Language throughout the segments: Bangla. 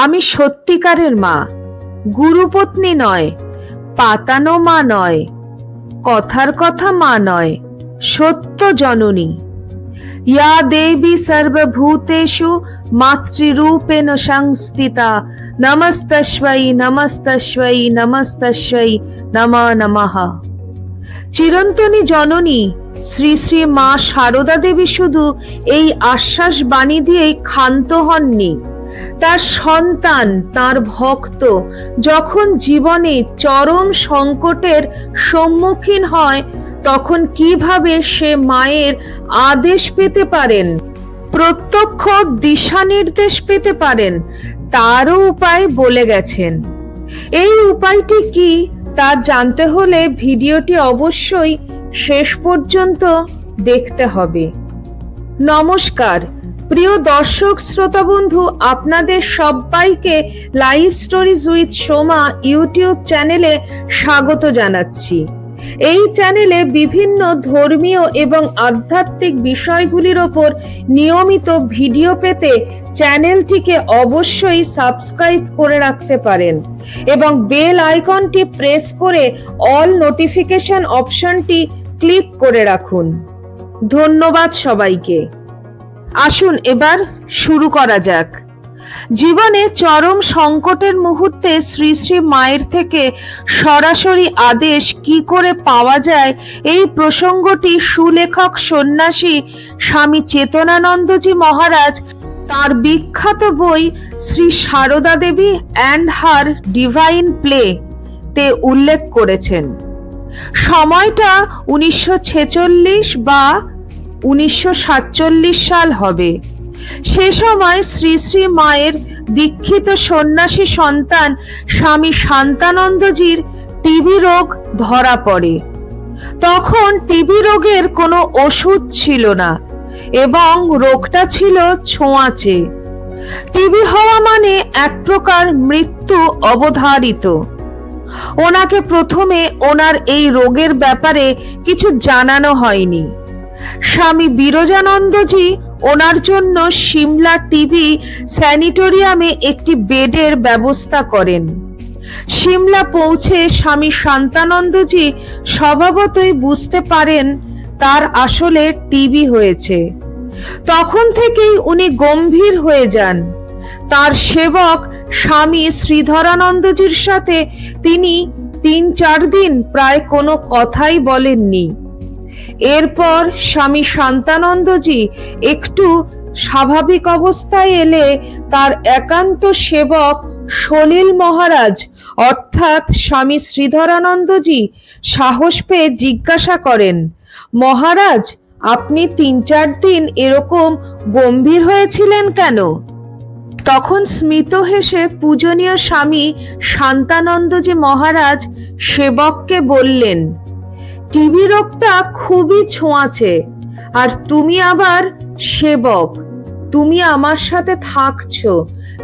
আমি সত্যিকারের মা, গুরুপত্নী নয়, পাতানো মা নয়, কথার কথা মা নয়, সত্য জননী। या देवी सर्वभूतेषु मातृरूपेण संस्थिता नमस्तस्यै नमस्तस्यै नमस्तस्यै नमः नमः। চিরন্তনী জননী শ্রী শ্রী মা শারদা দেবী শুধু এই আশ্বাস বাণী দিয়েই ক্ষান্ত হননি। তার সন্তান, তার ভক্ত যখন জীবনে চরম সংকটের সম্মুখীন হয়, তখন কিভাবে সে মায়ের আদেশ পেতে পারেন, প্রত্যক্ষ দিশা নির্দেশ পেতে পারেন, তারও উপায় বলে গেছেন। এই উপায়টি কি তা জানতে হলে ভিডিওটি অবশ্যই শেষ পর্যন্ত দেখতে হবে। নমস্কার প্রিয় দর্শক শ্রোতা বন্ধু, আপনাদের সবাইকে live stories with Soma YouTube চ্যানেলে স্বাগত জানাচ্ছি। এই চ্যানেলে বিভিন্ন ধর্মীয় এবং আধ্যাত্মিক বিষয়গুলির ওপর নিয়মিত ভিডিও পেতে চ্যানেলটিকে অবশ্যই সাবস্ক্রাইব করে রাখতে পারেন এবং বেল আইকনটি প্রেস করে অল নোটিফিকেশন অপশনটি ক্লিক করে রাখুন। ধন্যবাদ সবাইকে। আসুন এবার শুরু করা যাক। জীবনে চরম সংকটের মুহূর্তে শ্রী শ্রী মায়ের থেকে সরাসরি আদেশ কি করে পাওয়া যায়, এই প্রসঙ্গটি সুলেখক সন্ন্যাসী স্বামী চেতনানন্দজি মহারাজ তার বিখ্যাত বই Shri Sarada Devi and her divine play তে উল্লেখ করেছেন। সময়টা 1946 বা 1947 সাল হবে। সে সময় শ্রী শ্রী মায়ের দীক্ষিত সন্ন্যাসী সন্তান স্বামী শান্তানন্দজির টিবি রোগ ধরা পড়ে। তখন টিবি রোগের কোনো ওষুধ ছিল না এবং রোগটা ছিল ছোঁয়াচে। টিবি হওয়া মানে এক প্রকার মৃত্যু অবধারিত। ওনাকে প্রথমে ওনার এই রোগের ব্যাপারে কিছু জানানো হয়নি। স্বামী বিরজানন্দজি ওনার জন্য সিমলা টিবি স্যানিটোরিয়ামে একটি বেডের ব্যবস্থা করেন। সিমলা পৌঁছে স্বামী শান্তানন্দজি স্বভাবতই বুঝতে পারেন তার আসলে টিবি হয়েছে। তখন থেকেই উনি গম্ভীর হয়ে যান। তার সেবক স্বামী শ্রীধরানন্দজির সাথে তিনি 3-4 দিন প্রায় কোনো কথাই বলেননি। এরপর স্বামী শান্তানন্দজি একটু স্বাভাবিক অবস্থায় এলে তার একান্ত সেবক সলিল মহারাজ অর্থাৎ স্বামী শ্রীধরানন্দজি সাহস পেয়ে জিজ্ঞাসা করেন, মহারাজ আপনি 3-4 দিন এরকম গম্ভীর হয়েছিলেন কেন? তখন স্মিত হেসে পূজনীয় স্বামী শান্তানন্দজি মহারাজ সেবককে বললেন, টিবি রোগটা খুবই ছোঁয়াচে, আর তুমি আবার সেবক, তুমি আমার সাথে থাকছো,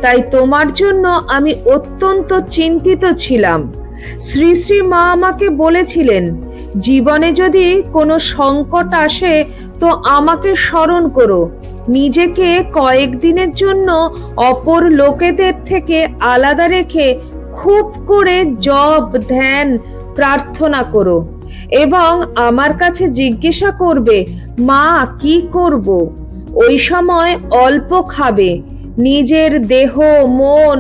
তাই তোমার জন্য আমি অত্যন্ত চিন্তিত ছিলাম। শ্রী শ্রী মা আমাকে বলেছিলেন, জীবনে যদি কোনো সংকট আসে তো আমাকে স্মরণ করো, নিজেকে কয়েকদিনের জন্য অপর লোকেদের থেকে আলাদা রেখে খুব করে জপ ধ্যান প্রার্থনা করো এবং আমার কাছে জিজ্ঞাসা করবে, মা কি করব? ওই সময় অল্প খাবে, নিজের দেহ মন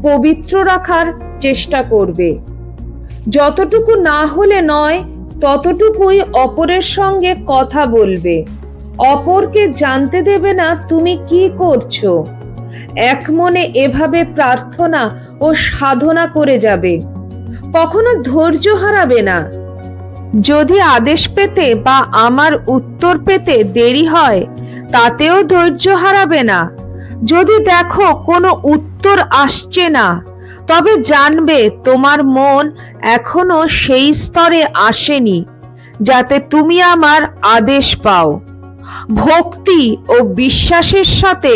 পবিত্র রাখার চেষ্টা করবে। যতটুকু না হলে নয় ততটুকুই অপরের সঙ্গে কথা বলবে, অপরকে জানতে দেবে না তুমি কি করছো। এক মনে এভাবে প্রার্থনা ও সাধনা করে যাবে, কখনো ধৈর্য হারাবে না। যদি আদেশ পেতে বা আমার উত্তর পেতে দেরি হয় তাতেও ধৈর্য হারাবে না। যদি দেখো কোনো উত্তর আসছে না, তবে জানবে তোমার মন এখনো সেই স্তরে আসেনি যাতে তুমি আমার আদেশ পাও। ভক্তি ও বিশ্বাসের সাথে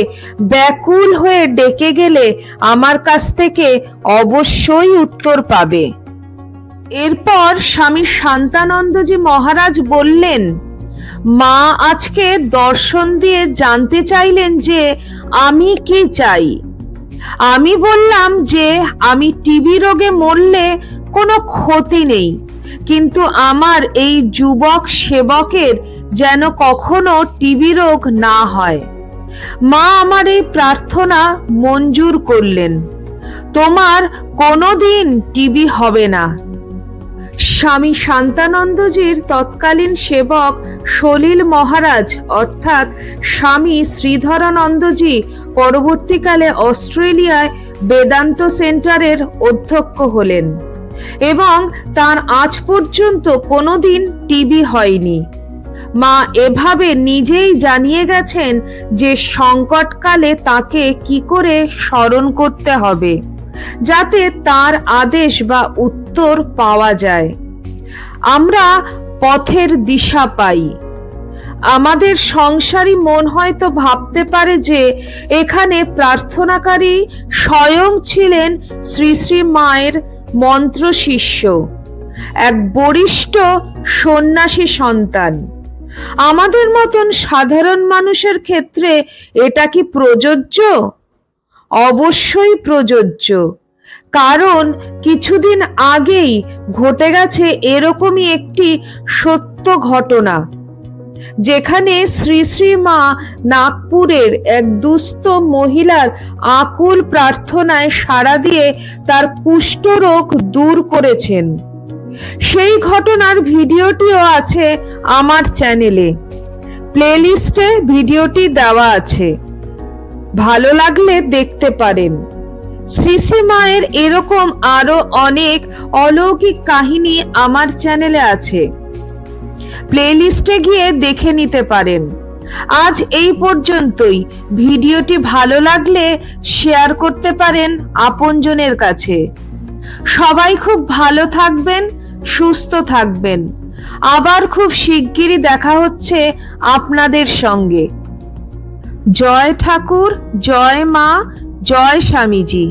ব্যাকুল হয়ে ডেকে গেলে আমার কাছ থেকে অবশ্যই উত্তর পাবে। এরপর স্বামী শান্তানন্দজি মহারাজ বললেন, মা আজকে দর্শন দিয়ে জানতে চাইলেন যে আমি কি চাই। আমি বললাম যে আমি টিবি রোগে মরলে কোনো ক্ষতি নেই, কিন্তু আমার এই যুবক সেবকের যেন কখনো টিবি রোগ না হয়। মা আমার এই প্রার্থনা মঞ্জুর করলেন। তোমার কোনোদিন টিবি হবে না। স্বামী শান্তানন্দজির তৎকালীন সেবক সলিল মহারাজ অর্থাৎ স্বামী শ্রীধরানন্দজি পরবর্তীকালে অস্ট্রেলিয়ায় বেদান্ত সেন্টারের অধ্যক্ষ হলেন এবং তার আজ পর্যন্ত কোনোদিন টিবি হয়নি। মা এভাবে নিজেই জানিয়ে গেছেন যে সংকটকালে তাকে কি করে স্মরণ করতে হবে যাতে তার আদেশ বা উত্তর পাওয়া যায়, আমরা পথের দিশা পাই। আমাদের সংসারী মন হয়তো ভাবতে পারে যে এখানে প্রার্থনাকারী স্বয়ং ছিলেন শ্রী শ্রী মায়ের মন্ত্র শিষ্য, এক বরিষ্ঠ সন্ন্যাসী সন্তান। আমাদের মতন সাধারণ মানুষের ক্ষেত্রে এটা কি প্রযোজ্য? অবশ্যই প্রযোজ্য, কারণ কিছুদিন আগেই ঘটে গেছে এরকমই একটি সত্য ঘটনা, যেখানে শ্রী শ্রী মা নাগপুরের এক দুস্থ মহিলার আকুল প্রার্থনায় সাড়া দিয়ে তার কুষ্ঠরোগ দূর করেছেন। সেই ঘটনার ভিডিওটিও আছে আমার চ্যানেলে, প্লেলিস্টে ভিডিওটি দেওয়া আছে, ভালো লাগলে দেখতে পারেন। শ্রী শ্রী মায়ের এরকম আরো অনেক অলৌকিক কাহিনী আমার চ্যানেলে আছে, প্লেলিস্টে গিয়ে দেখে নিতে পারেন। আজ এই পর্যন্তই। ভিডিওটি ভালো লাগলে শেয়ার করতে পারেন আপনজনের কাছে। সবাই খুব ভালো থাকবেন, সুস্থ থাকবেন। আবার খুব শিগগিরই দেখা হচ্ছে আপনাদের সঙ্গে। জয় ঠাকুর, জয় মা, জয় স্বামীজি।